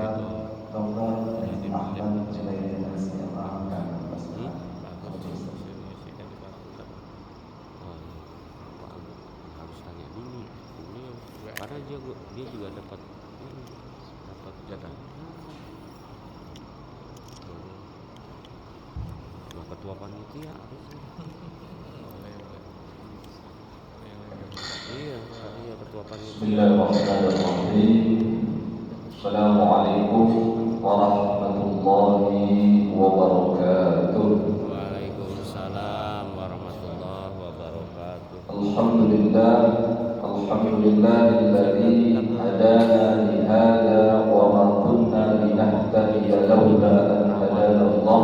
Ustaz Dr. dan Ahmad Junaidi Nasirah akan bersalam. Harus tanya dulu. Karena dia juga dapat jatah. Ketua panitia harusnya. Iya ketua panitia. Bismillahirrahmanirrahim. Assalamualaikum warahmatullahi wabarakatuh. Waalaikumsalam warahmatullahi wabarakatuh. Alhamdulillahilladzi hadana li hadza wa ma kunna linahtadiya laula an hadana Allah.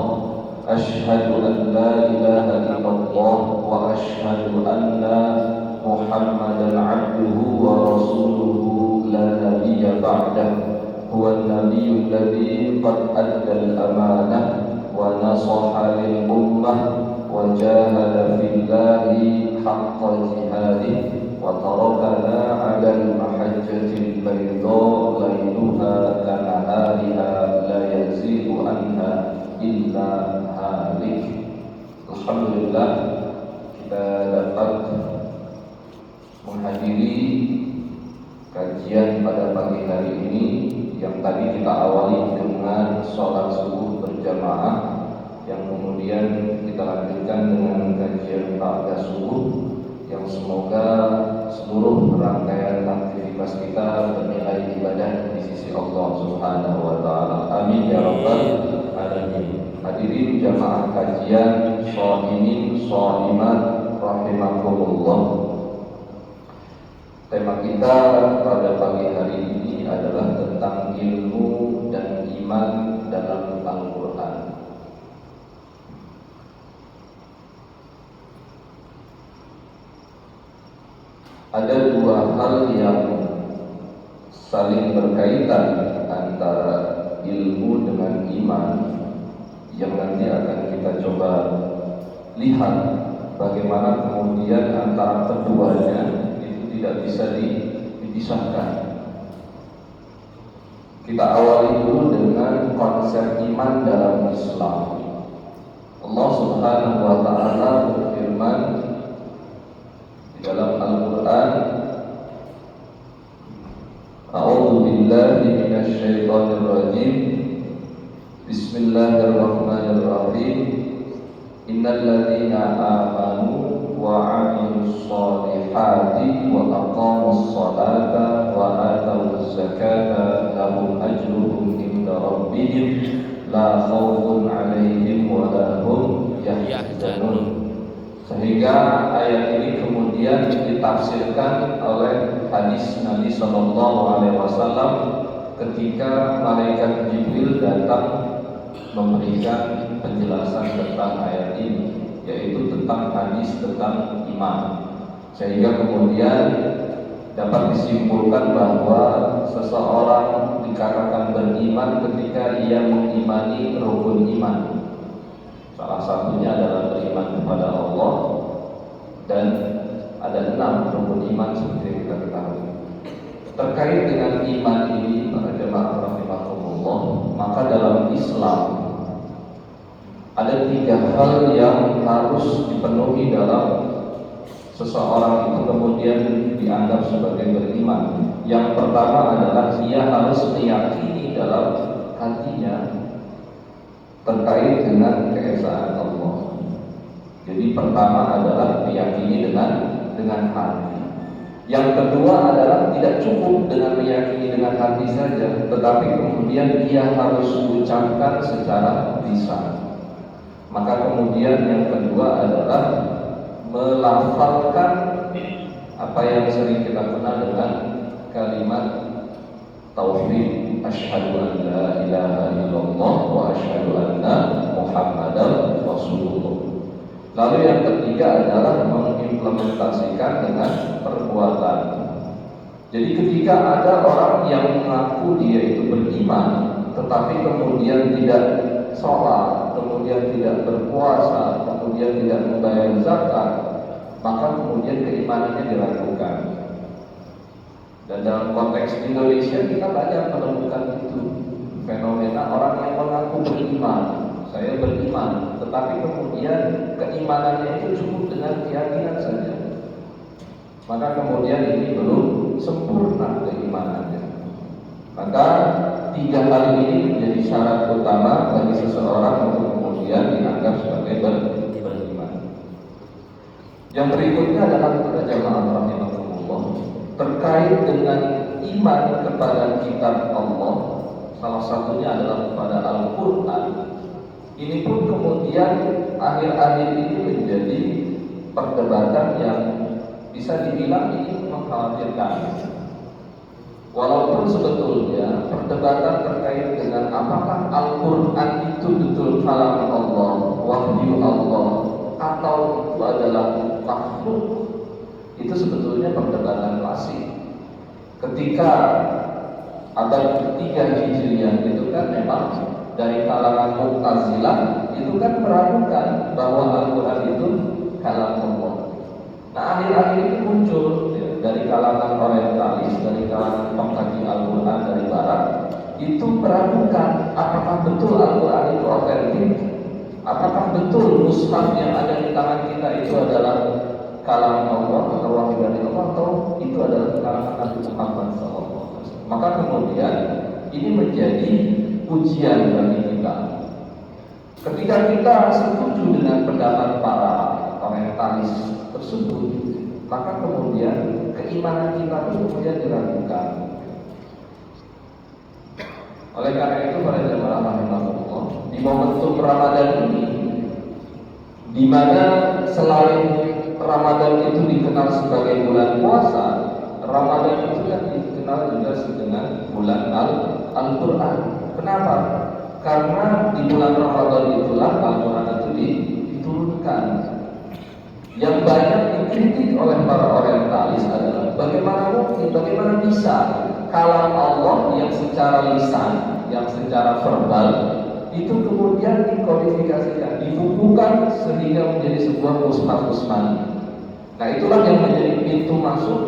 Asyhadu an la ilaha illallah wa asyhadu anna Muhammadan abduhu wa rasuluhu la nabiyya ba'dah. Huwa an-nabiyyul ladzi qad adda al-amanah wa nasaha lil ummah wa jahada fillahi haqqa jihadih wa tarakana 'ala al-mahajjatil bayda layluha kanahariha la yazigu anha illa halik. Alhamdulillah kita dapat menghadiri kajian pada pagi hari ini yang tadi kita awali dengan sholat subuh berjamaah, yang kemudian kita lanjutkan dengan kajian ba'da subuh, yang semoga seluruh rangkaian aktivitas kita bernilai ibadah di sisi Allah Subhanahu wa taala. Amin ya rabbal alamin. Hadirin jamaah kajian, shaimin, shaimat rahimakumullah. Tema kita pada pagi hari ini adalah tentang ilmu dan iman dalam Al-Quran. Ada dua hal yang saling berkaitan antara ilmu dengan iman, yang nanti akan kita coba lihat bagaimana kemudian antara keduanya tidak bisa dipisahkan. Kita awali dulu dengan konsep iman dalam Islam. Allah Subhanahu wa taala berfirman di dalam Al-Qur'an, A'udzu billahi minasy syaithanir rajim. Bismillahirrahmanirrahim. Innal ladzina amanu wa 'amilus sholihati wa aqamus sholata wa atawuz zakata lahum ajruhum inda rabbihim la khaufun 'alaihim wa la hum yahzanun. Sehingga ayat ini kemudian ditafsirkan oleh hadis Nabi sallallahu alaihi wasallam ketika malaikat Jibril datang memberikan penjelasan tentang ayat ini, yaitu tentang hadis tentang iman. Sehingga kemudian dapat disimpulkan bahwa seseorang dikatakan beriman ketika ia mengimani rukun iman. Salah satunya adalah beriman kepada Allah, dan ada 6 rukun iman seperti yang kita ketahui. Terkait dengan iman ini, para jemaah rahimakumullah, maka dalam Islam ada 3 hal yang harus dipenuhi dalam seseorang itu kemudian dianggap sebagai beriman. Yang pertama adalah ia harus meyakini dalam hatinya terkait dengan keesaan Allah. Jadi pertama adalah meyakini dengan hati. Yang kedua adalah tidak cukup dengan meyakini dengan hati saja, tetapi kemudian ia harus ucapkan secara lisan. Maka kemudian yang kedua adalah melafalkan apa yang sering kita kenal dengan kalimat tauhid, asyhadu an la ilaha illallah wa asyhadu anna Muhammadar Rasulullah. Lalu yang ketiga adalah mengimplementasikan dengan perbuatan. Jadi ketika ada orang yang mengaku dia itu beriman, tetapi kemudian tidak sholat, kemudian tidak berpuasa, kemudian tidak membayar zakat, maka kemudian keimanannya diragukan. Dan dalam konteks Indonesia kita banyak menemukan itu. beriman, tetapi kemudian keimanannya itu cukup dengan keyakinan saja, maka kemudian ini belum sempurna keimanannya. Maka 3 hal ini menjadi syarat utama bagi seseorang untuk kemudian dianggap sebagai beriman. Yang berikutnya adalah kepada jamaah rahimahumullah terkait dengan iman kepada kitab Allah. Salah satunya adalah kepada Al-Quran. Ini pun kemudian akhir-akhir ini menjadi perdebatan yang bisa dibilang ini mengkhawatirkan. Walaupun sebetulnya perdebatan terkait dengan apakah Al-Quran itu betul kalam Allah, wahyu Allah, atau itu adalah makhluk, itu sebetulnya perdebatan klasik. Ketika abad ketiga Hijriah itu kan memang dari kalangan Mu'tazilah itu kan meragukan bahwa Al-Quran itu kalam Allah. Nah, akhir-akhir ini muncul dari kalangan orientalis, dari kalangan pengkaji Al-Quran dari Barat, itu meragukan apakah betul Al-Quran itu otentik, apakah betul mushaf yang ada di tangan kita itu adalah kalam Allah atau wahyu dari Allah, atau itu adalah kalangan Nabi Muhammad SAW. Maka kemudian ini menjadi ujian bagi kita. Ketika kita setuju dengan pendapat para orientalis tersebut, maka kemudian keimanan kita pun kemudian diragukan. Oleh karena itu para jemaah rahimahullah, di momentum Ramadan ini, di mana selain Ramadan itu dikenal sebagai bulan puasa, Ramadan itu kan dikenal juga dengan bulan Al-Quran. Kenapa? Karena di bulan Ramadan itulah Al-Quran itu diturunkan. Yang banyak dikritik oleh para orientalis adalah bagaimana mungkin, bagaimana bisa kalam Allah yang secara lisan, yang secara verbal itu kemudian dikodifikasikan, dibukukan sehingga menjadi sebuah mushaf Utsmani. Nah, itulah yang menjadi pintu masuk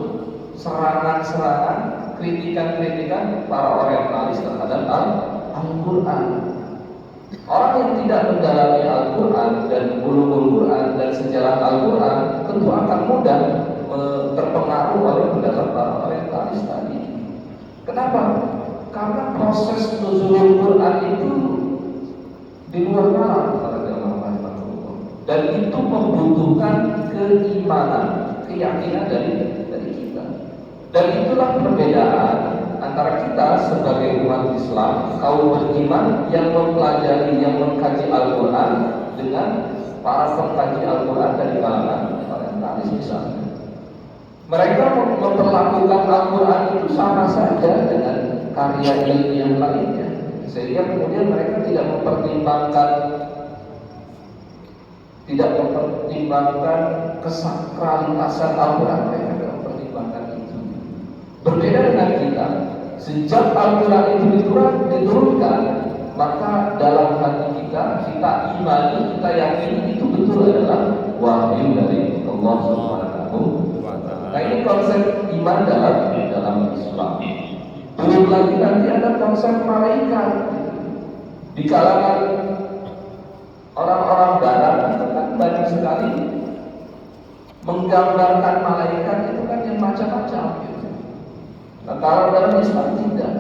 serangan-serangan, kritikan-kritikan para orientalis terhadap Al-Quran. Orang yang tidak mendalami Al-Quran dan ulumul Quran dan sejarah Al-Quran tentu akan mudah terpengaruh oleh pendapat para orientalis tadi. Kenapa? Karena proses nuzulul Quran itu di luar nalar para jamaah rahimahullah, dan itu membutuhkan keimanan, keyakinan dari kita. Dan itulah perbedaan antara kita sebagai umat Islam, kaum beriman yang mempelajari, yang mengkaji Al-Quran, dengan para pengkaji Al-Quran dari kalangan orientalis misalnya. Mereka memperlakukan Al-Quran itu sama saja dengan karya ilmiah lainnya, sehingga kemudian mereka tidak mempertimbangkan kesakralitasan Al-Quran. Mereka tidak mempertimbangkan itu. Berbeda dengan kita, sejak Al-Quran itu diturunkan, maka dalam hati kita imani, kita yakini itu betul adalah wahyu dari Allah Subhanahu wa Ta'ala. Nah, ini konsep iman dalam Islam. Belum lagi nanti ada konsep malaikat. Di kalangan orang-orang Barat itu kan banyak sekali menggambarkan malaikat itu kan yang macam-macam. Nah, kalau dalam Islam tidak.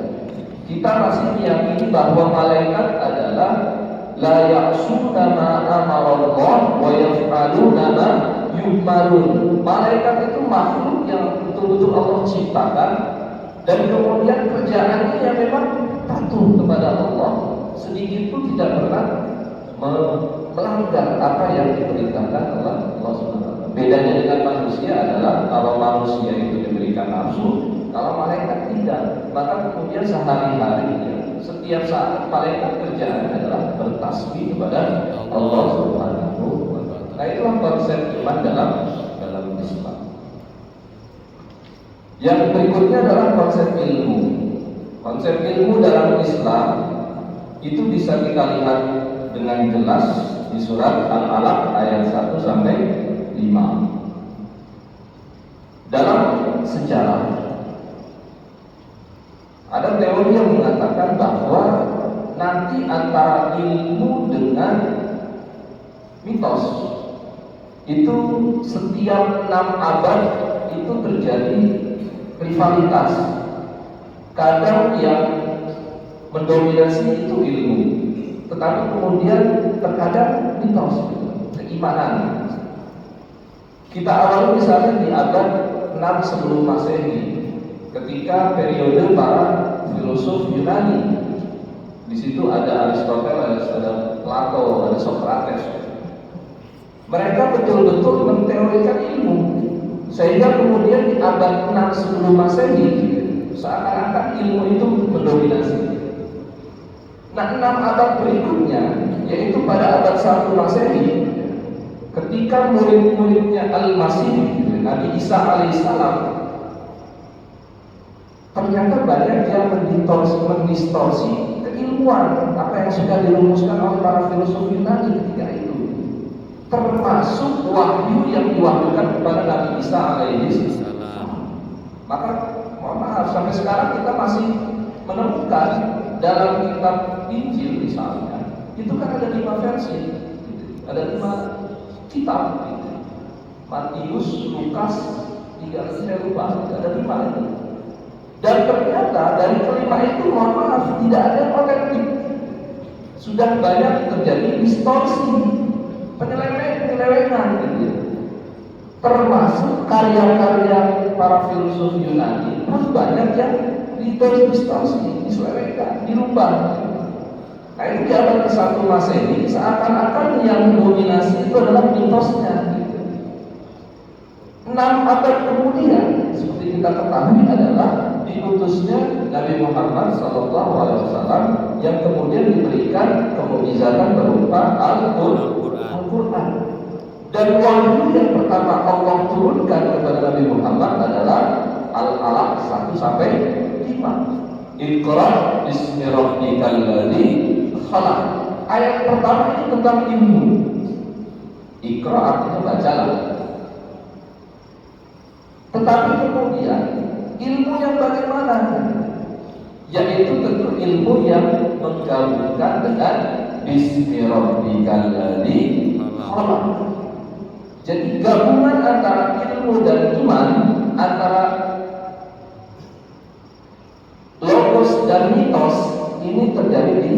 Kita masih meyakini bahwa malaikat adalah la ya'suna ma amarallah wa yaf'aluna ma yu'marun. Malaikat itu makhluk yang betul-betul Allah ciptakan, dan kemudian kerjaannya yang memang patuh kepada Allah, sedikit pun tidak pernah melanggar apa yang diperintahkan oleh Allah SWT. Bedanya dengan manusia adalah kalau manusia itu diberikan nafsu, kalau malaikat tidak. Maka kemudian sehari-hari, setiap saat malaikat kerjaannya adalah bertasbih kepada Allah Subhanahu wa Ta'ala. Nah, itulah konsep iman dalam Islam. Yang berikutnya adalah konsep ilmu. Konsep ilmu dalam Islam itu bisa kita lihat dengan jelas di surat Al-Alaq ayat 1 sampai 5. Dalam sejarah ada teori yang mengatakan bahwa nanti nanti antara ilmu dengan mitos itu setiap 6 abad itu terjadi rivalitas. Kadang yang mendominasi itu ilmu, tetapi kemudian terkadang mitos, keimanan. Kita awali misalnya di abad 6 sebelum Masehi, ketika periode para filosof Yunani. Di situ ada Aristoteles, ada Plato, ada Socrates. Mereka betul-betul menteorikan ilmu, sehingga kemudian di abad 6 sebelum Masehi seakan-akan ilmu itu mendominasi. Nah, 6 abad berikutnya, yaitu pada abad 1 Masehi, ketika murid-muridnya Al-Masih, Nabi Isa alaihissalam, ternyata banyak yang mendistorsi keilmuan apa yang sudah dirumuskan oleh para filosof Yunani ketika itu, termasuk wahyu yang diwahyukan kepada Nabi Isa alaihissalam. Maka mohon maaf, sampai sekarang kita masih menemukan dalam kitab Injil misalnya, itu kan ada 5 versi, ada 5 kitab, Matius, Lukas, 3 saya lupa, ada 5 itu. Dan ternyata dari kelima itu, mohon maaf, tidak ada yang otentik. Sudah banyak terjadi distorsi, penyelewengan gitu. Termasuk karya-karya para filosof Yunani pun banyak yang distorsi, diselewengkan, dirubah. Nah, itu di abad ke-1 Masehi seakan-akan yang dominasi itu adalah mitosnya. 6 abad kemudian, seperti kita ketahui, adalah diutusnya Nabi Muhammad SAW yang kemudian diberikan kemukjizatan berupa Al-Quran. Dan wahyu yang pertama Allah turunkan kepada Nabi Muhammad adalah Al-Alaq 1-5. Iqra bismi rabbikal ladzi khalaq. Ayat pertama itu tentang ilmu. Iqra artinya bacalah. Tetapi kemudian ilmu yang bagaimana? Yaitu tentu ilmu yang menggabungkan dengan bismi rabbikal ladzi khalaq. Jadi gabungan antara ilmu dan iman, antara logos dan mitos, ini terjadi di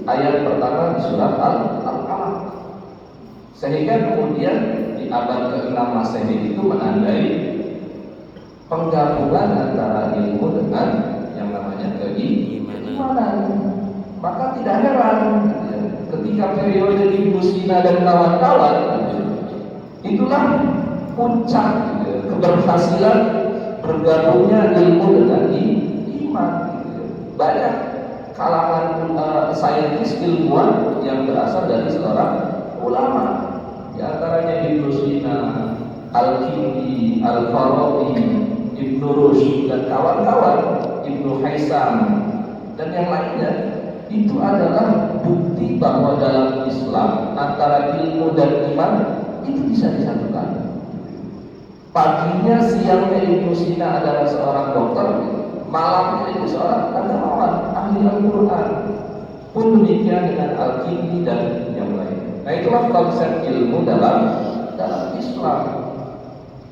ayat pertama di surat Al-Alaq. Sehingga kemudian di abad ke-6 Masehi itu menandai penggabungan antara ilmu dengan yang namanya keimanan. Maka tidak heran ketika periode Ibnu Sina dan kawan-kawan, itulah puncak keberhasilan bergabungnya ilmu dengan iman. Banyak kalangan saintis ilmuwan yang berasal dari seorang ulama, di antaranya Ibnu Sina, Al-Kindi, Al-Farabi, Ibnu Rushd dan kawan-kawan, Ibnu Haisam dan yang lainnya. Itu adalah bukti bahwa dalam Islam antara ilmu dan iman itu bisa disatukan. Paginya siangnya Ibnu Sina adalah seorang dokter, malamnya itu seorang agamawan, ahli Al-Quran. Pun demikian dengan Al-Kindi dan yang lain. Nah, itulah konsep ilmu dalam Islam.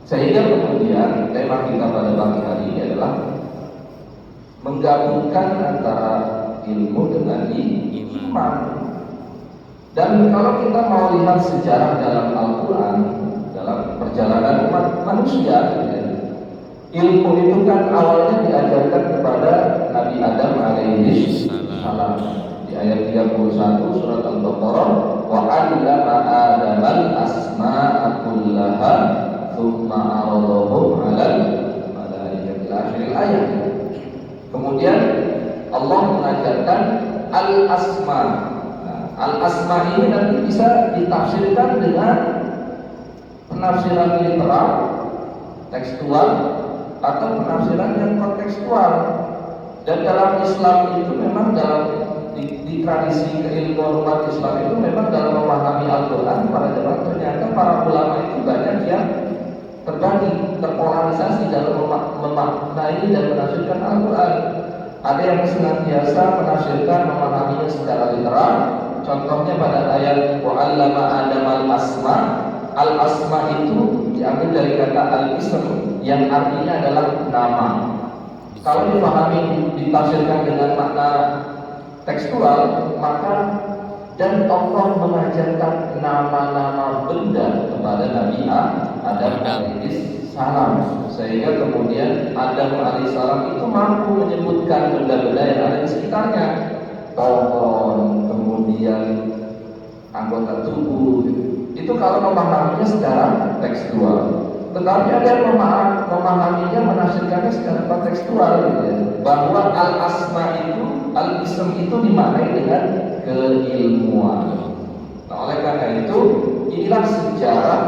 Sehingga kemudian tema kita pada pagi hari ini adalah menggabungkan antara ilmu dengan iman. Dan kalau kita mau lihat sejarah dalam Al-Quran, dalam perjalanan umat manusia, ilmu itu kan awalnya diajarkan kepada Nabi Adam alaihissalam. Di ayat 31 surat Al-Baqarah, wa 'allama Adamal asma'a kullaha tsumma 'aradahum 'alal malaikati akhir ayat. Kemudian Allah mengajarkan al-asma. Al-asma ini nanti bisa ditafsirkan dengan penafsiran literal, tekstual, atau penafsiran yang kontekstual. Dan dalam Islam itu memang di tradisi keilmuan umat Islam itu memang dalam memahami Al-Quran para jemaah, ternyata para ulama itu banyak yang terbagi, terpolarisasi dalam memaknai dan menafsirkan Al-Quran. Ada yang senantiasa menafsirkan, memahaminya secara literal. Contohnya pada ayat wa'allama Adam al-asma. Al-asma itu diambil dari kata al-ism yang artinya adalah nama. Kalau dipahami, ditafsirkan dengan makna tekstual, maka dan Allah mengajarkan nama-nama benda kepada Nabi Adam alaihissalam, sehingga kemudian Adam alaihissalam itu mampu menyebutkan benda-benda yang ada di sekitarnya, pohon, kemudian anggota tubuh. Itu kalau memahaminya secara tekstual. Tetapi ada yang memahaminya, menafsirkannya secara kontekstual, gitu ya. Bahwa al-asma itu, al-ism itu dimaknai dengan keilmuan. Nah, oleh karena itu, inilah sejarah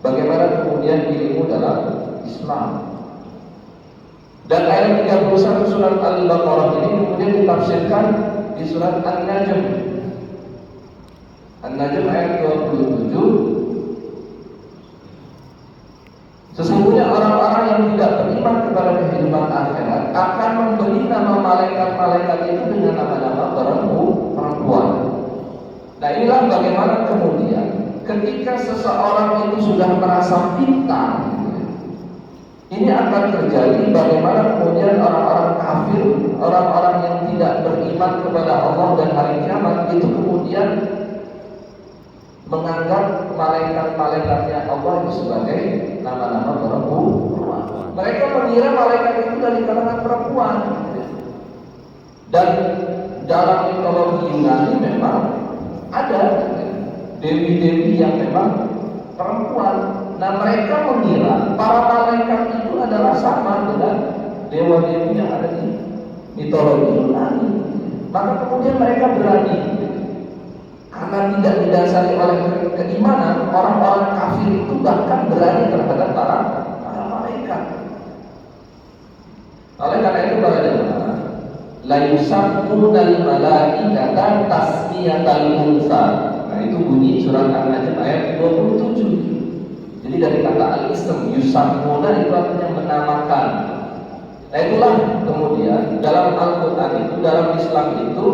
bagaimana kemudian ilmu dalam Islam. Dan ayat 31 surat Al-Baqarah ini kemudian ditafsirkan di surat An-Najm. An-Najm ayat 27. Sesungguhnya orang-orang yang tidak beriman kepada kehidupan akhirat akan memberi nama malaikat-malaikat itu dengan nama-nama perempuan. Nah, inilah bagaimana kemudian ketika seseorang itu sudah merasa pintar, ini akan terjadi bagaimana kemudian orang-orang kafir, orang-orang yang tidak beriman kepada Allah dan hari kiamat itu kemudian menganggap malaikat-malaikatnya Allah itu sebagai nama-nama perempuan. Mereka mengira malaikat itu dari kalangan perempuan. Dan dalam mitologi Yunani memang ada dewi-dewi yang memang perempuan. Nah, mereka mengira para malaikat itu adalah sama dengan dewa-dewi yang ada di mitologi Yunani. Maka kemudian mereka berani, karena tidak didasari oleh keimanan, orang-orang kafir itu bahkan berani terhadap para malaikat. Oleh karena itu para jemaah, la yusammuna al-malaikata tasmiyatal unsa. Nah, itu bunyi surat An-Najm ayat 27. Jadi dari kata al-ism, yusammuna itu artinya menamakan. Nah, itulah kemudian dalam Al-Quran itu, dalam Islam itu,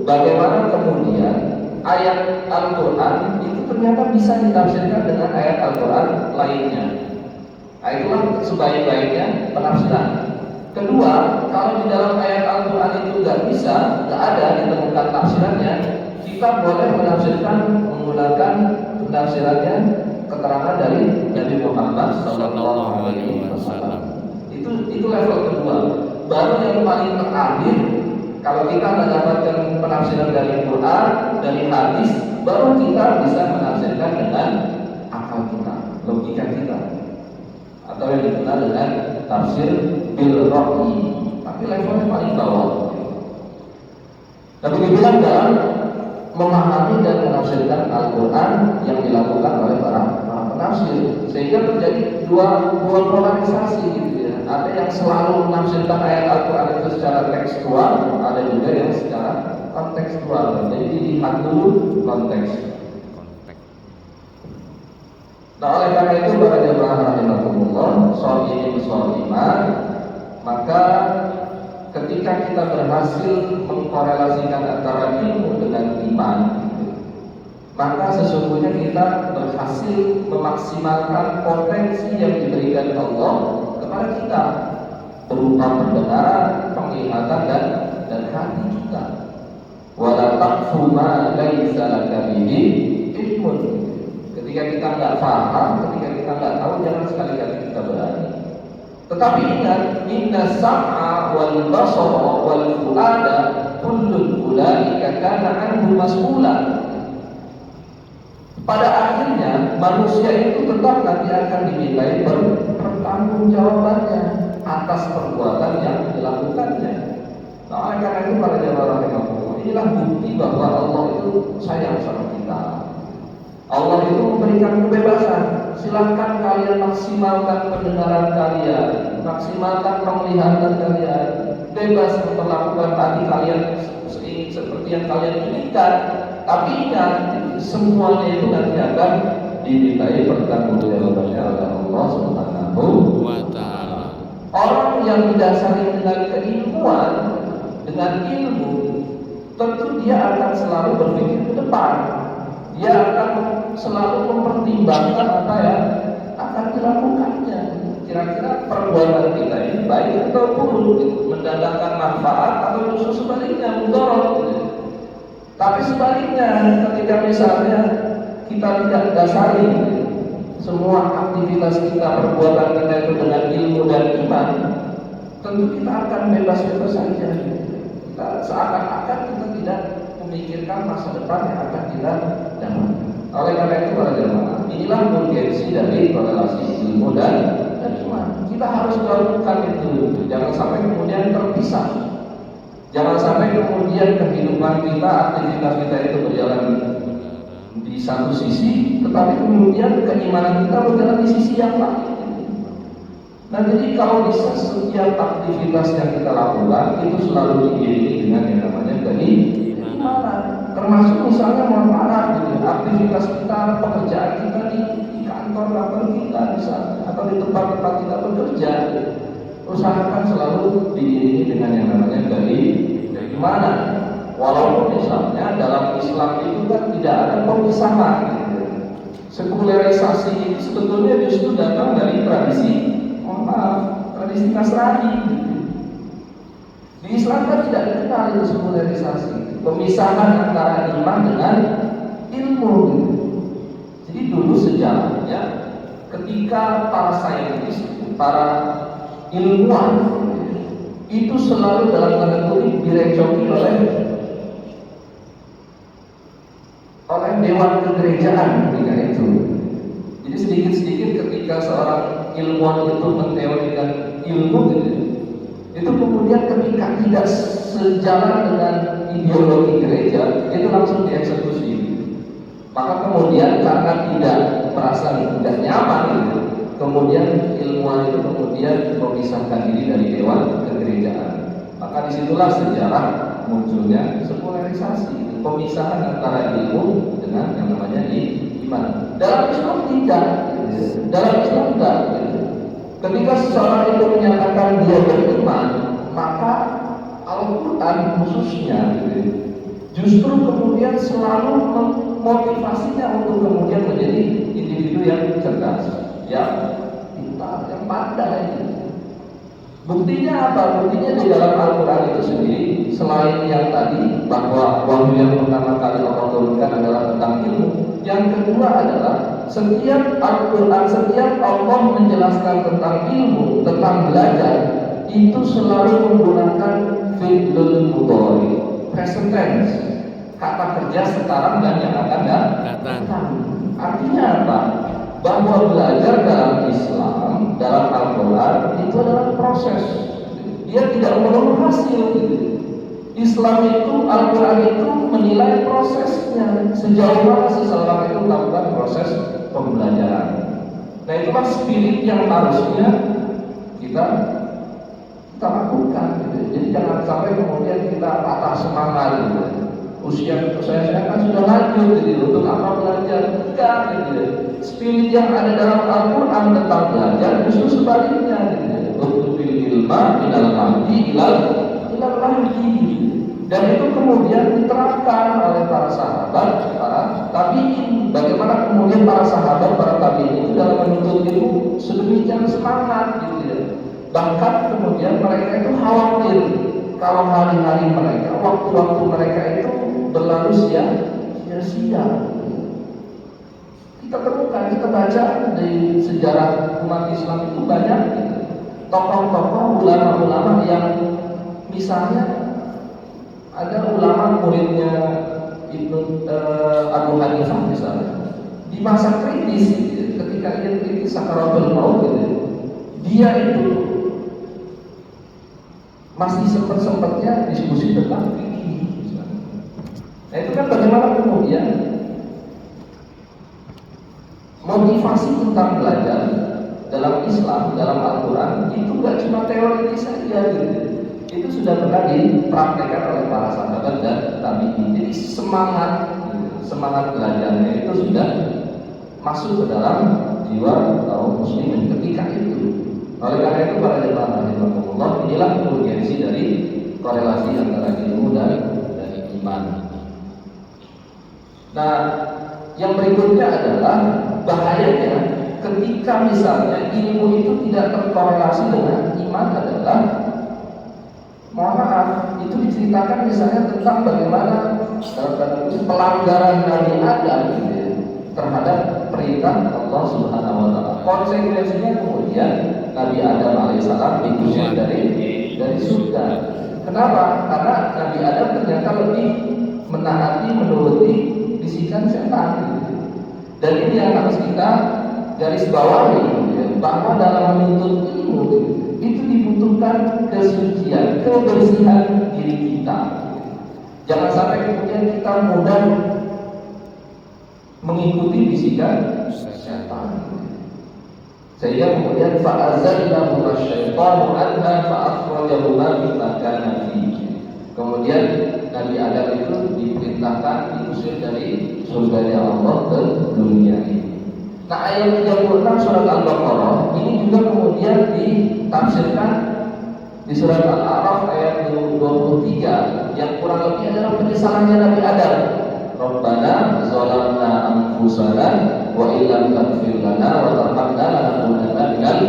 bagaimana kemudian ayat Al-Quran itu ternyata bisa ditafsirkan dengan ayat Al-Quran lainnya. Nah, itulah sebaik-baiknya penafsiran. Kedua, kalau di dalam ayat Al-Quran itu nggak bisa, nggak ada ditemukan tafsirannya, kita boleh menafsirkan menggunakan penafsirannya keterangan dari Nabi Muhammad SAW. Itu level kedua. Baru yang paling terakhir, kalau kita mendapatkan penafsiran dari Quran, dari hadis, baru kita bisa menafsirkan dengan akal kita, logika kita, atau yang dikenal dengan tafsir bil ra'yi. Tapi levelnya paling bawah. Tapi begitulah dalam memahami dan menafsirkan Al-Quran yang dilakukan oleh para penafsir, sehingga terjadi dua polarisasi, gitu ya. Ada yang selalu menafsirkan ayat Al-Quran itu secara tekstual, ada juga yang secara kontekstual. Jadi dilihat dulu konteks. Nah, oleh karena itu para jemaah rahimakumullah, sholihin sholimat, maka ketika kita berhasil mengkorelasikan antara ilmu dengan iman, maka sesungguhnya kita berhasil memaksimalkan potensi yang diberikan Allah kepada kita berupa pendengaran, penglihatan dan hati kita. Wala taqfu ma laisa laka bihi ilmun. Ketika kita nggak paham, ketika kita nggak tahu, jangan sekali-kali kita berani. Tetapi ingat, inna sam'a wal basara wal fu'ada kullun ulaika kana anhu mas'ula. Pada akhirnya manusia itu tetap nanti akan dimintai pertanggungjawabannya atas perbuatan yang dilakukannya. Nah, oleh karena itu para jemaah rahimakumullah, inilah bukti bahwa Allah itu sayang sama kita. Allah itu memberikan kebebasan. Silahkan kalian maksimalkan pendengaran kalian, maksimalkan penglihatan kalian, bebas memperlakukan hati kalian seperti yang kalian inginkan. Tapi ingat, semuanya itu nanti akan dimintai pertanggungjawabannya oleh Allah Subhanahu wa Ta'ala. Orang yang didasari dengan keilmuan dengan ilmu, tentu dia akan selalu berpikir ke depan. Dia akan selalu mempertimbangkan apa ya akan dilakukannya. Kira-kira perbuatan kita ini baik atau buruk, mendatangkan manfaat atau justru sebaliknya mudarat. Tapi sebaliknya, ketika misalnya kita tidak dasari semua aktivitas kita, perbuatan kita itu dengan ilmu dan iman, tentu kita akan bebas-bebas saja. Kita seakan-akan kita tidak memikirkan masa depan yang akan kita dapatkan. Oleh karena itu para jemaah, inilah urgensi dari korelasi ilmu dan iman. Kita harus melakukan itu, jangan sampai kemudian terpisah. Jangan sampai kemudian kehidupan kita, aktivitas kita itu berjalan di satu sisi, tetapi kemudian keimanan kita berjalan di sisi yang lain. Nah, jadi kalau bisa setiap aktivitas yang kita lakukan itu selalu diiringi dengan yang namanya keimanan. Termasuk misalnya mohon maaf gitu, aktivitas kita, pekerjaan kita di kantor kita misalnya, atau di tempat-tempat kita bekerja, usahakan selalu diiringi dengan yang namanya keimanan. Walaupun misalnya dalam Islam itu kan tidak ada pemisahan gitu. Sekulerisasi itu sebetulnya justru datang dari tradisi tradisi Nasrani gitu. Di Islam kan tidak dikenal itu sekulerisasi, pemisahan antara iman dengan ilmu gitu. Jadi dulu sejarahnya ketika para saintis, para ilmuwan itu selalu dalam tanda kutip direcoki oleh dewan kegerejaan ketika itu. Jadi sedikit-sedikit ketika seorang ilmuwan itu menteorikan ilmu gitu, itu kemudian ketika tidak sejalan dengan ideologi gereja, itu langsung dieksekusi. Maka kemudian karena tidak merasa tidak nyaman gitu, kemudian ilmuwan itu kemudian memisahkan diri dari dewan kegerejaan. Maka disitulah sejarah munculnya sekularisasi, pemisahan antara ilmu dengan yang namanya iman. Dalam Islam tidak, dalam Islam tidak. Ketika seseorang itu menyatakan dia beriman, maka Al-Quran khususnya justru kemudian selalu memotivasinya untuk kemudian menjadi individu yang cerdas, yang pintar, yang pandai. Buktinya apa? Buktinya di dalam Al-Quran itu sendiri, selain yang tadi bahwa wahyu yang pertama kali Allah turunkan adalah tentang ilmu, yang kedua adalah setiap Al-Quran, setiap Allah menjelaskan tentang ilmu, tentang belajar, itu selalu menggunakan fi'lul mudhari, present tense, kata kerja sekarang dan yang akan datang. Artinya apa? Bahwa belajar dalam Islam, dalam Al-Quran itu adalah proses. Dia tidak melulu hasil. Islam itu, Al-Quran itu menilai prosesnya, sejauh mana seseorang itu melakukan proses pembelajaran. Nah, itulah spirit yang harusnya kita lakukan. Jadi jangan sampai kemudian kita patah semangat. Usia saya kan sudah lanjut, untuk apa belajar? Enggak, spirit yang ada dalam Al-Quran tentang belajar justru sebaliknya. Untuk ilma minal mahdi ilal lahdi. Dan itu kemudian diterapkan oleh para sahabat, para tabi'in. Bagaimana kemudian para sahabat, para tabi'in itu dalam menuntut ilmu sedemikian semangat Bahkan kemudian mereka itu khawatir kalau hari-hari mereka, waktu-waktu mereka itu berlalu sia-sia. Kita temukan, kita baca di sejarah umat Islam itu banyak tokoh-tokoh, ulama-ulama yang misalnya ada ulama muridnya Abu Hanifah misalnya, di masa kritis ketika dia kritis sakaratul maut dia itu masih sempat-sempatnya diskusi tentang fikih. Nah, itu kan bagaimana kemudian motivasi tentang belajar dalam Islam, dalam Al-Quran itu gak cuma teoritis saja itu sudah pernah dipraktekkan oleh para sahabat dan tabi'in. Jadi semangat belajarnya itu sudah masuk ke dalam jiwa kaum muslimin ketika itu. Oleh karena itu para jemaah rahimahumullah, inilah urgensi dari korelasi antara ilmu dan iman. Nah, yang berikutnya adalah bahayanya ketika misalnya ilmu itu tidak terkorelasi dengan iman adalah, mohon maaf, itu diceritakan misalnya tentang bagaimana pelanggaran Nabi Adam terhadap perintah Allah Subhanahu wa taala. Konsekuensinya kemudian Nabi Adam alaihissalam diusir dari surga. Kenapa? Karena Nabi Adam ternyata lebih menaati, menuruti bisikan setan. Dan ini yang harus kita garis bawahi, bahwa dalam menuntut ilmu itu dibutuhkan kesucian, kebersihan diri kita. Jangan sampai kemudian kita mudah mengikuti bisikan setan, sehingga kemudian fa'azallahu asyaitanu anha fa'akhrajahuma mimma kana fihi. Kemudian Nabi Adam itu diperintahkan diusir dari surganya Allah ke dunia ini. Nah, ayat 36 surat Al-Baqarah ini juga kemudian ditafsirkan di surat Al-A'raf ayat 23 yang kurang lebih adalah penyesalannya Nabi Adam. Rabbana zalamna anfusana wa illam taghfir lana wa tarhamna lanakunanna minal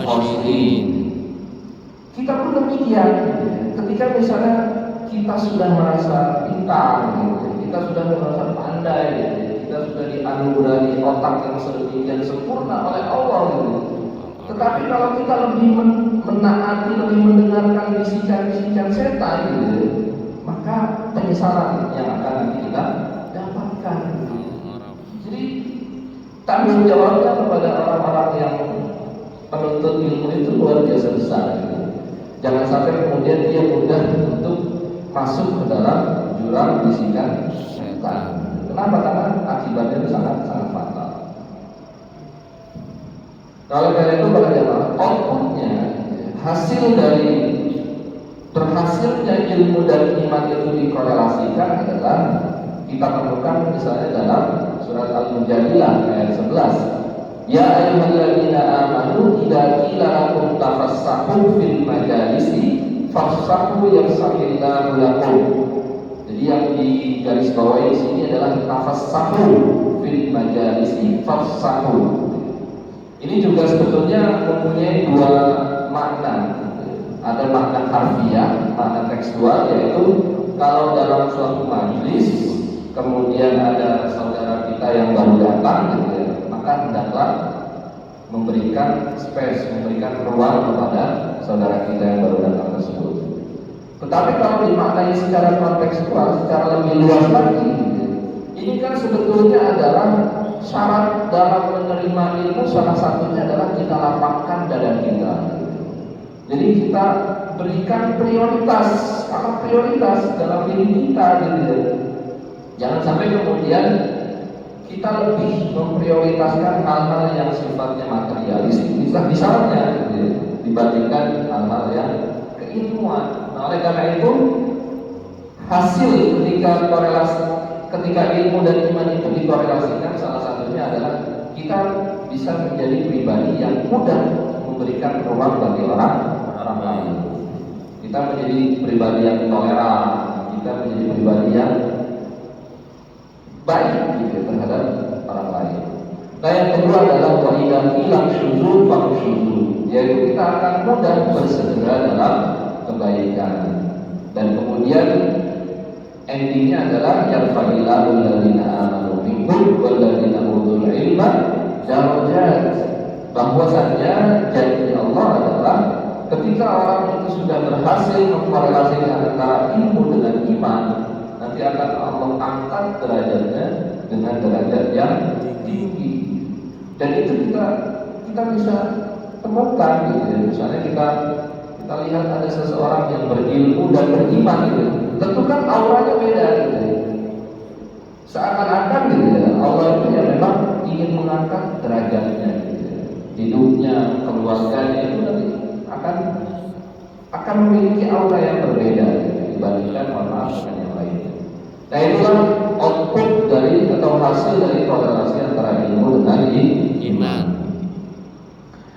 khasirin. Kita pun demikian. Ketika misalnya kita sudah merasa pintar, kita sudah merasa pandai, kita sudah dianugerahi otak yang sedemikian sempurna oleh Allah, tetapi kalau kita lebih menaati, lebih mendengarkan bisikan-bisikan setan, maka penyesalan yang akan nanti kita dapatkan. Jadi tanggung jawabnya kepada orang-orang yang penuntut ilmu itu luar biasa besar. Jangan sampai kemudian dia mudah untuk masuk ke dalam jurang bisikan setan. Kenapa? Karena akibatnya itu sangat fatal. Kalau karena itu para jamaah, outputnya, hasil dari berhasilnya ilmu dan iman itu dikorelasikan adalah kita temukan misalnya dalam surat Al-Mujadilah ayat 11. Ya ayyuhalladzina amanu idza qila lakum tafassahu fil majalisi fafsahu yafsahillahu lakum. Jadi yang digaris bawahi di sini adalah tafassahu fil majalisi fafsahu. Ini juga sebetulnya mempunyai dua makna. Ada makna harfiah, makna tekstual, yaitu kalau dalam suatu majelis kemudian ada saudara kita yang baru datang, maka hendaklah memberikan space, memberikan ruang kepada saudara kita yang baru datang tersebut. Tetapi kalau dimaknai secara kontekstual, secara lebih luas lagi, ini kan sebetulnya adalah syarat dalam menerima ilmu. Salah satunya adalah kita lapangkan dada kita. Jadi kita berikan prioritas, skala prioritas dalam diri kita, gitu. Jangan sampai kemudian kita lebih memprioritaskan hal-hal yang sifatnya materialis, misalnya, gitu, dibandingkan hal-hal yang keilmuan. Nah, oleh karena itu hasil ketika ilmu dan iman itu dikorelasikan, salah satunya adalah kita bisa menjadi pribadi yang mudah memberikan ruang bagi orang lain. Kita menjadi pribadi yang toleran, kita menjadi pribadi yang baik gitu terhadap orang lain. Nah, yang kedua adalah wa idza qila syuzu fasyuzu, yaitu kita akan mudah bersegera dalam kebaikan. Dan kemudian endingnya adalah yarfa'illahu alladziina aamanu minkum walladzina utul ilma darajat. Bahwasanya janji Allah adalah ketika orang itu sudah berhasil mengkorelasikan antara ilmu dengan iman, nanti akan Allah angkat derajatnya dengan derajat yang tinggi. Dan itu kita bisa temukan, gitu. Misalnya kita lihat ada seseorang yang berilmu dan beriman, gitu. Tentu kan auranya beda, gitu. Seakan-akan, gitu, Allah itu ya memang ingin mengangkat derajatnya, gitu. Hidupnya, keluarganya itu nanti akan memiliki aura yang berbeda, gitu, dibandingkan orang dengan yang lain. Nah, itulah output dari atau hasil dari korelasi antara ilmu dengan iman.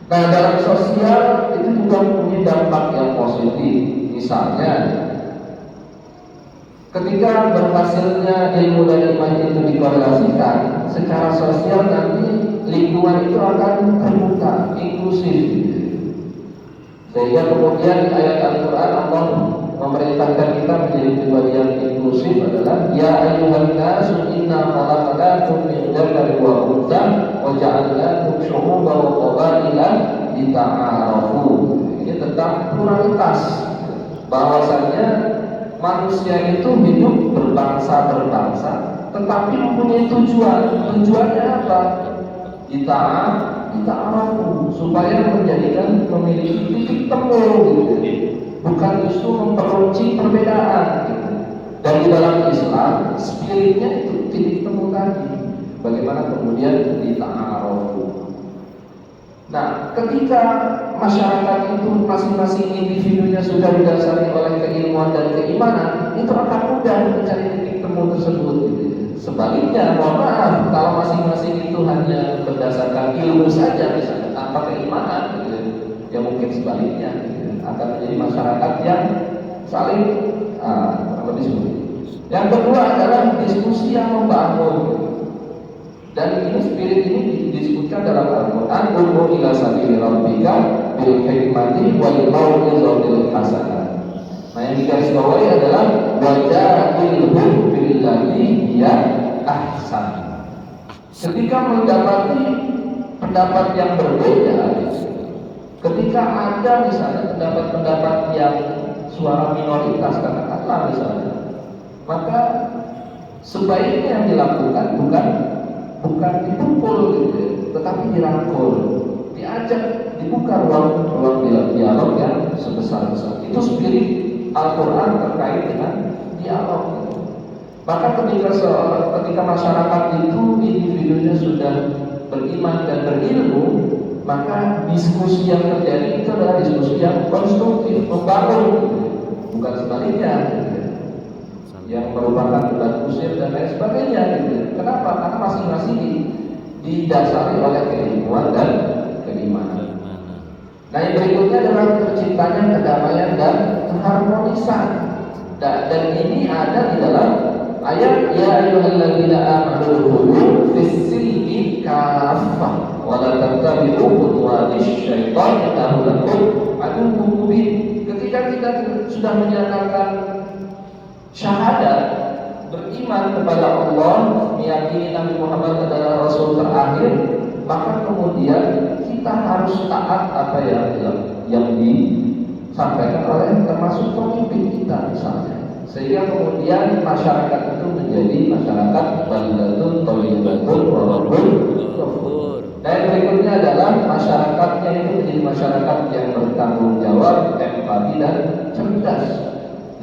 Nah, dalam sosial itu juga mempunyai dampak yang positif. Misalnya Ketika berhasilnya ilmu dan iman itu dikorelasikan, secara sosial nanti lingkungan itu akan terbuka, inklusif. Sehingga kemudian di ayat Al-Quran Allah memerintahkan kita menjadi pribadi yang inklusif adalah ya ayyuhan nasu inna khalaqnakum min dzakarin wa untha wa ja'alnakum syu'uban wa qabaila lita'arafu. Ini tentang pluralitas, bahwasanya manusia itu hidup berbangsa-berbangsa tetapi mempunyai tujuan. Tujuannya apa? Kita arafu, supaya memiliki titik temu gitu. Bukan justru memperuncing perbedaan gitu. Dan di dalam Islam spiritnya itu titik temu tadi. Bagaimana kemudian kita arafu. Nah, ketika masyarakat itu masing-masing individunya sudah didasari oleh keilmuan dan keimanan, itu akan mudah mencari titik temu tersebut gitu. Sebaliknya, mohon maaf, kalau masing-masing itu hanya berdasarkan ilmu saja, misalnya tanpa keimanan, gitu, ya mungkin sebaliknya gitu, akan menjadi masyarakat yang saling lebih sulit. Yang kedua adalah diskusi yang membangun, dan ini spirit ini disebutkan dalam Al-Quran, "Ud'u ila sabili rabbika bil hikmati wal mau'izatil hasanah." Nah, yang digarisbawahi adalah wajadilhum billati hiya ahsan. Ketika mendapati pendapat yang berbeda, ketika ada misalnya pendapat-pendapat yang suara minoritas katakanlah misalnya, maka sebaiknya yang dilakukan bukan dipukul gitu, tetapi dirangkul, diajak, dibuka ruang dialog yang sebesar-besar. Itu spirit Al-Quran terkait dengan dialog. Maka ketika masyarakat itu individunya sudah beriman dan berilmu, maka diskusi yang terjadi itu adalah diskusi yang konstruktif, membangun, bukan sebaliknya, yang merupakan debat kusir dan lain sebagainya. Kenapa? Karena masing-masing didasari oleh keilmuan dan keimanan. Nah, yang berikutnya adalah terciptanya kedamaian dan keharmonisan. Dan ini ada di dalam ayat ya ayyuhalladzina amanu udkhulu fis-silmi kaffah wa la tattabi'u khutuwatis syaitan innahu lakum aduwwun mubin. Ketika kita sudah menyatakan syahadat, beriman kepada Allah, meyakini Nabi Muhammad adalah Rasul terakhir, maka kemudian kita harus taat apa yang disampaikan oleh termasuk pemimpin kita misalnya, sehingga kemudian masyarakat itu menjadi masyarakat baldatun thayyibatun wa rabbul ghafur. Dan berikutnya adalah masyarakatnya itu menjadi masyarakat yang bertanggung jawab, empati dan cerdas.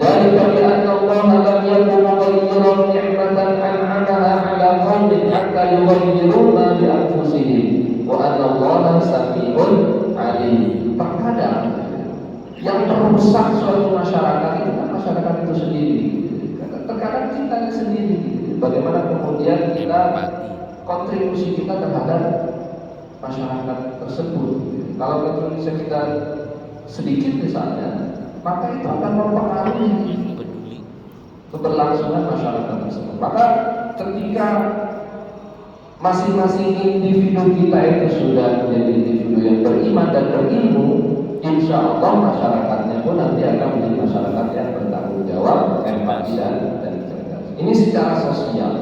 Dari kalian Allah lam yakun mughayyiran ni'matan an'amaha 'ala qaumin hatta yughayyiru ma bi anfusihim wa anna Allaha samii'un 'aliim. Terkadang yang merusak suatu masyarakat itu kan masyarakat itu sendiri. Terkadang kitanya sendiri. Bagaimana kemudian kita kontribusi kita terhadap masyarakat tersebut. Kalau kontribusi kita sedikit misalnya, maka itu akan mempengaruhi keberlangsungan masyarakat tersebut. Maka ketika masing-masing individu kita itu sudah menjadi individu yang beriman dan berilmu, insya Allah masyarakatnya pun nanti akan menjadi masyarakat yang bertanggung jawab, empati dan cerdas. Ini secara sosial.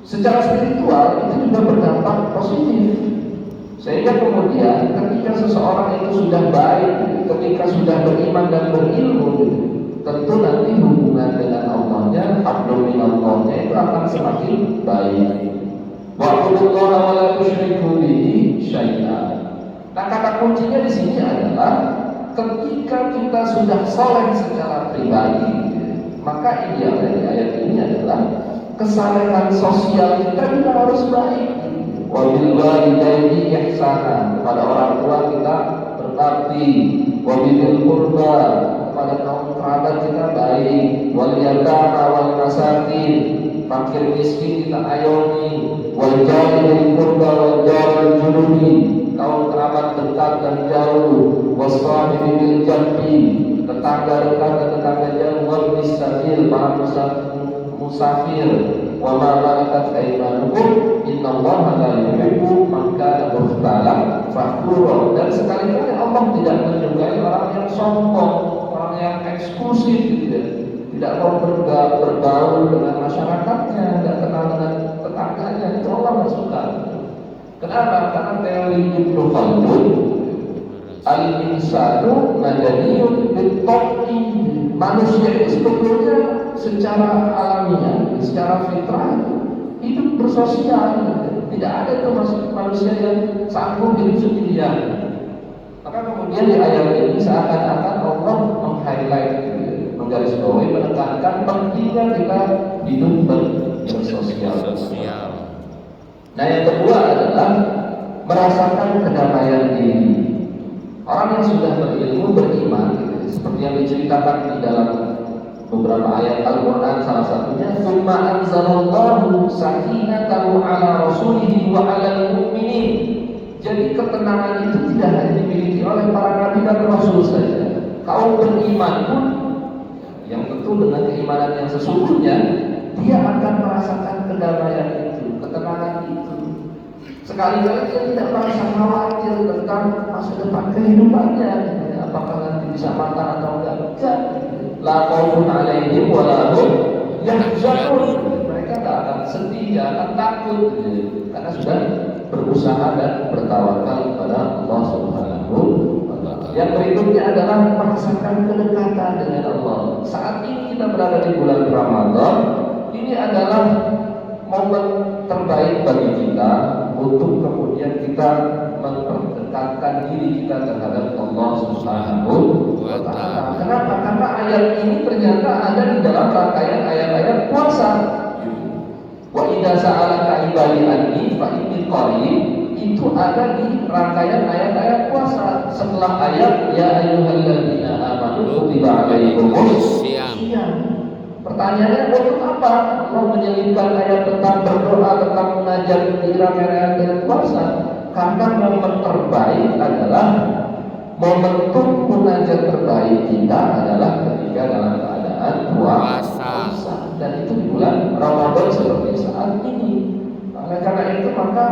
Secara spiritual itu juga berdampak positif. Sehingga kemudian ketika seseorang itu sudah baik, ketika sudah beriman dan berilmu, tentu nanti hubungan dengan Allahnya, hablum minallahnya itu akan semakin baik. Wa'budullaha wa la tusyriku bihi syai'an. Nah, kata kuncinya di sini adalah ketika kita sudah saleh secara pribadi, maka idealnya di ayat ini adalah kesalehan sosial kita juga harus baik. Wabil walidaini ihsana, kepada orang tua kita berbakti, wabil qurba, kepada kaum kerabat kita baik, wal yatama wal masakin, fakir miskin kita ayomi, wal jari qurba wal jari junubi, kaum kerabat dekat dan jauh, wassahibi bil jambi, tetangga dekat dan tetangga jauh, wal bisabil, para musafir, wa ma malakat aymanukum, innallaha la yuhibbu man kana mukhtalan fakhura. Dan sekali-kali Allah tidak menyukai orang yang sombong, orang yang eksklusif gitu ya. Tidak mau bergaul dengan masyarakatnya, tidak kenal dengan tetangganya, itu Allah nggak suka. Kenapa? Karena teori Ibnu Khaldun, al-insanu madaniyun bit-tab'i, manusia itu sebetulnya secara alamiah, secara fitrah hidup bersosial. Tidak ada itu manusia yang sanggup hidup sendirian. Maka kemudian di ayat ini seakan-akan Allah meng-highlight, menggarisbawahi, menekankan pentingnya kita hidup bersosial. Nah, yang kedua adalah merasakan kedamaian diri. Orang yang sudah berilmu, beriman, gitu, seperti yang diceritakan di dalam beberapa ayat Al-Quran, salah satunya "Tsumma anzalallahu sakinatahu ala rasulihi wa 'alal mu'minin". Jadi ketenangan itu tidak hanya dimiliki oleh para nabi dan rasul saja. Kaum beriman pun, yang tentu dengan keimanan yang sesungguhnya, dia akan merasakan kedamaian itu, ketenangan itu. Sekali-kali dia tidak merasa khawatir tentang masa depan kehidupannya, apakah nanti bisa makan atau enggak. La khaufun 'alaihim wa la hum yahzanun. Mereka tidak akan sedih, tidak akan takut, karena sudah berusaha dan bertawakal kepada Allah Subhanahu wa Ta'ala. Yang berikutnya adalah merasakan kedekatan dengan Allah. Saat ini kita berada di bulan Ramadan. Ini adalah momen terbaik bagi kita untuk kemudian kita mendekatkan diri kita terhadap Allah Subhanahu wa Ta'ala. Kenapa? Karena ayat ini ternyata ada di dalam rangkaian ayat-ayat puasa. Wa idza sa'alaka ibadi anni fa inni qarib, itu ada di rangkaian ayat-ayat puasa. Setelah ayat ya ayyuhalladzina amanu kutiba alaikumus syiyam. Pertanyaannya, untuk apa Allah menyelipkan ayat tentang berdoa, tentang munajat di rangkaian dengan puasa? Karena momen terbaik adalah momentum munajat terbaik kita adalah ketika dalam keadaan puasa. Dan itu di bulan Ramadan seperti saat ini. Oleh karena itu maka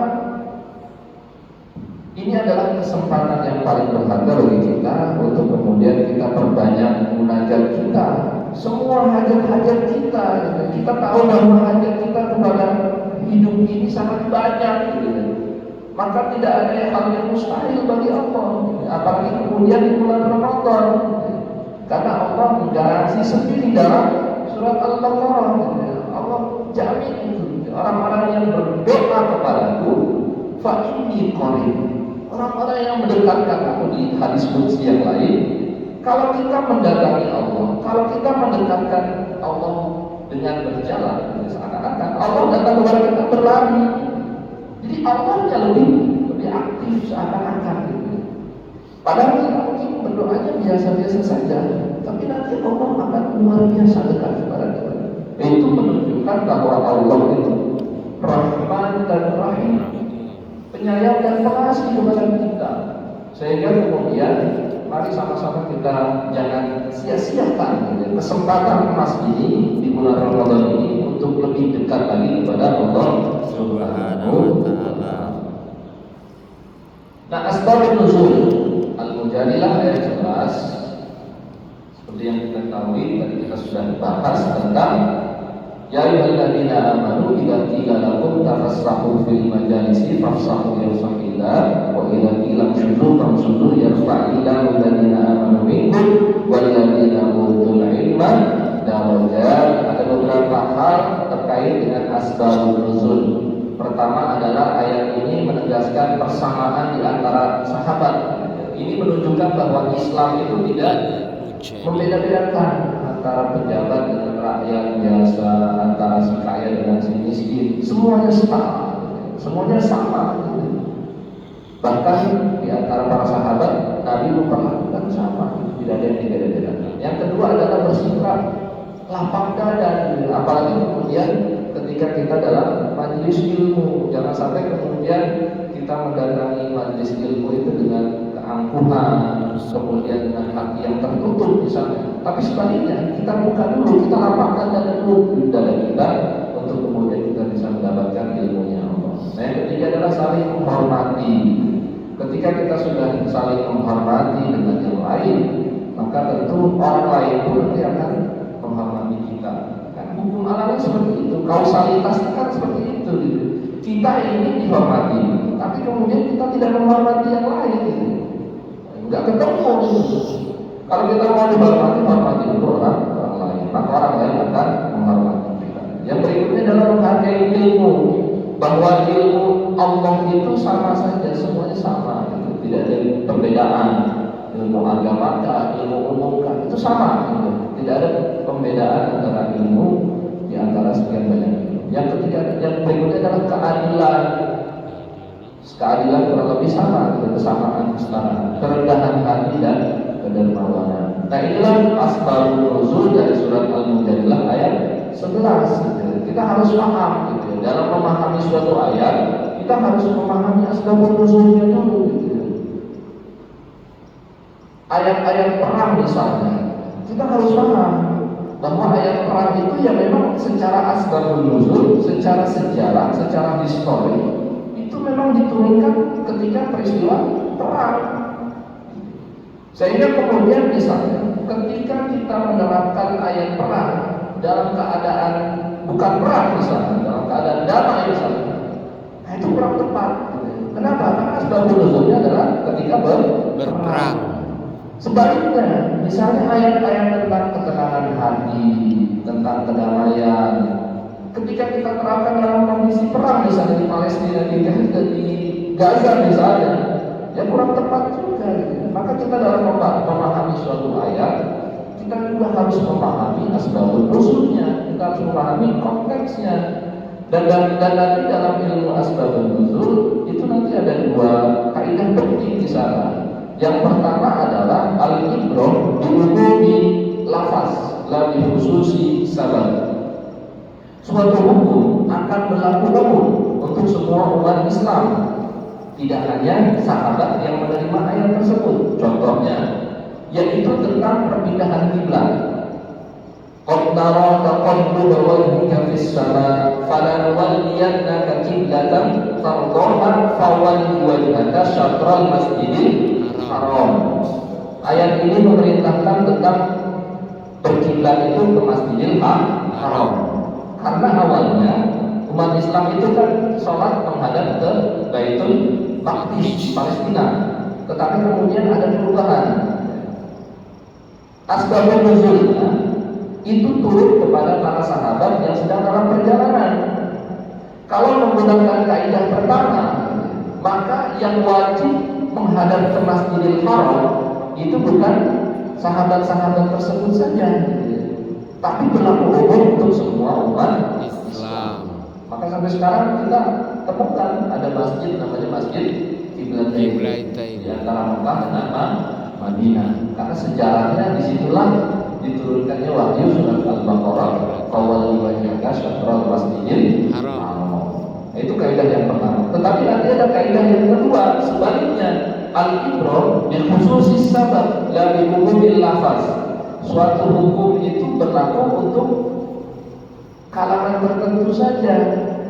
ini adalah kesempatan yang paling berharga bagi kita untuk kemudian kita perbanyak munajat kita. Semua hajat-hajat kita, kita tahu bahwa hajat kita kepada hidup ini sangat banyak, maka tidak ada hal yang mustahil bagi Allah, apalagi kemudian di bulan Ramadan, karena Allah menggaransi sendiri dalam surat Al-Baqarah. Allah jamin itu orang-orang yang berdoa kepadaku fa inni qarib, orang-orang yang mendekatkan aku di hadis qudsi yang lain. Kalau kita mendatangi Allah, kalau kita mendekatkan Allah dengan berjalan, seakan-akan Allah datang kepada kita berlari. Jadi Allahnya lebih aktif seakan-akan. Padahal kita mungkin berdoanya biasa-biasa saja, tapi nanti Allah akan luar biasa dekat kepada kita. Itu menunjukkan bahwa Allah itu Rahman dan Rahim, penyayang dan pengasih kepada kita. Sehingga kemudian mari sama-sama kita jangan sia-siakan kesempatan emas ini di bulan Ramadan ini untuk lebih dekat lagi kepada Allah Subhanahu wa Ta'ala. Nah, asbabun nuzul Al-Mujadilah ayat 11, seperti yang kita ketahui tadi kita sudah bahas tentang ya ayyuhalladzina amanu idza qila lakum tafassahu fil majalisi fafsahu yafsahillah wa idza qila shudu famshudu yarfa'illahu alladzina amanu minkum walladzina utul ilma darajat. Ada beberapa hal terkait dengan asbabun nuzul. Pertama adalah ayat ini menegaskan persamaan di antara sahabat. Ini menunjukkan bahwa Islam itu tidak membeda-bedakan antara pejabat dengan rakyat biasa, antara si kaya dengan si miskin. Semuanya sama, semuanya sama. Bahkan di antara para sahabat Nabi memperlakukan sama, tidak ada yang dibeda-bedakan. Yang kedua adalah bersikap lapang dada, apalagi kemudian ketika kita dalam majelis ilmu, jangan sampai kemudian kita mendatangi majelis ilmu itu dengan keangkuhan, kemudian dengan hati yang tertutup misalnya. Tapi sebaliknya kita buka dulu, kita lapangkan dada dulu di dada kita untuk kemudian kita bisa mendapatkan ilmunya Allah. Nah, yang ketiga adalah saling menghormati. Ketika kita sudah saling menghormati dengan yang lain, maka tentu orang lain pun nanti akan menghormati kita. Kan hukum alamnya seperti itu, kausalitasnya kan seperti itu. Gitu. Kita ingin dihormati, tapi kemudian kita tidak menghormati yang lain. Gitu. Nggak ketemu. Gitu. Kalau kita mau dihormati, hormati dulu orang lain, maka orang lain akan menghormati kita. Yang berikutnya adalah menghargai ilmu, bahwa ilmu Allah itu sama saja, semuanya sama, gitu. Tidak ada perbedaan. Ilmu agama, ilmu umum itu sama, gitu. Tidak ada pembedaan antara ilmu di antara sekian banyak ilmu. Yang ketiga, yang berikutnya adalah keadilan. Keadilan kurang lebih sama, kebersamaan, kesetaraan, kerendahan hati dan kedermawanan. Nah, inilah asbabun nuzul dari surat Al-Mujadilah ayat 11. Gitu. Kita harus paham, gitu. Dalam memahami suatu ayat, kita harus memahami asbabun nuzulnya dulu. Gitu. Ayat-ayat perang misalnya, kita harus paham bahwa ayat perang itu ya memang secara asbabun nuzul, secara sejarah, secara histori itu memang diturunkan ketika peristiwa perang. Sehingga kemudian misalnya ketika kita menerapkan ayat perang dalam keadaan bukan perang misalnya, dalam keadaan damai misalnya, nah itu kurang tepat. Kenapa? Karena asbabun nuzulnya adalah ketika berperang. Sebaliknya, misalnya ayat-ayat tentang ketenangan hati, tentang kedamaian, ketika kita terapkan dalam kondisi perang, misalnya di Palestina, di Gaza misalnya, ya kurang tepat juga. Maka kita dalam memahami suatu ayat, kita juga harus memahami asbabun nuzulnya, kita harus memahami konteksnya. Dan nanti dalam ilmu asbabun nuzul itu nanti ada dua kaidah penting di sana. Yang pertama adalah al-ibrah bi lafaz, la bi khususi sabab. Suatu hukum akan berlaku umum untuk semua umat Islam, tidak hanya sahabat yang menerima ayat tersebut. Contohnya, yaitu tentang perpindahan kiblat. Qad nara taqalluba wajhika fis sama, falanwalliyannaka qiblatan tardaha fawalli wajhaka syatral masjidil haram. Ayat ini memerintahkan tentang berkiblat itu ke Masjidil Haram. Karena awalnya umat Islam itu kan sholat menghadap ke Baitul Maqdis, Palestina. Tetapi kemudian ada perubahan. Asbabun nuzulnya itu turun kepada para sahabat yang sedang dalam perjalanan. Kalau menggunakan kaidah pertama, maka yang wajib menghadap ke Masjidil Haram itu bukan sahabat-sahabat tersebut saja, tapi berlaku umum untuk semua umat Islam. Maka sampai sekarang kita temukan ada masjid namanya Masjid Qiblatain di antara Mekah dan Madinah. Karena sejarahnya disitulah diturunkannya wahyu surat Al-Baqarah, fawalli wajhaka syatral masjidil haram. Itu kaidah yang pertama. Tetapi nanti ada kaidah yang kedua, sebaliknya al-ibrah bi khususis sabab, la bi umumil lafaz. Suatu hukum itu berlaku untuk kalangan tertentu saja.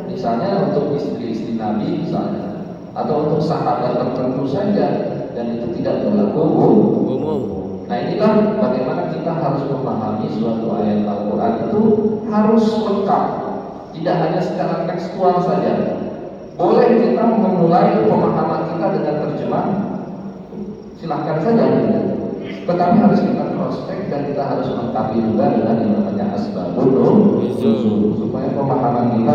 Misalnya untuk istri-istri Nabi misalnya, atau untuk sahabat tertentu saja, dan itu tidak berlaku umum. Nah, inilah bagaimana kita harus memahami suatu ayat Al-Quran itu harus lengkap. Tidak hanya secara tekstual saja. Boleh kita memulai pemahaman kita dengan terjemah, silahkan saja. Tetapi harus kita cross check dan kita harus lengkapi juga dengan yang namanya asbabun nuzul, supaya pemahaman kita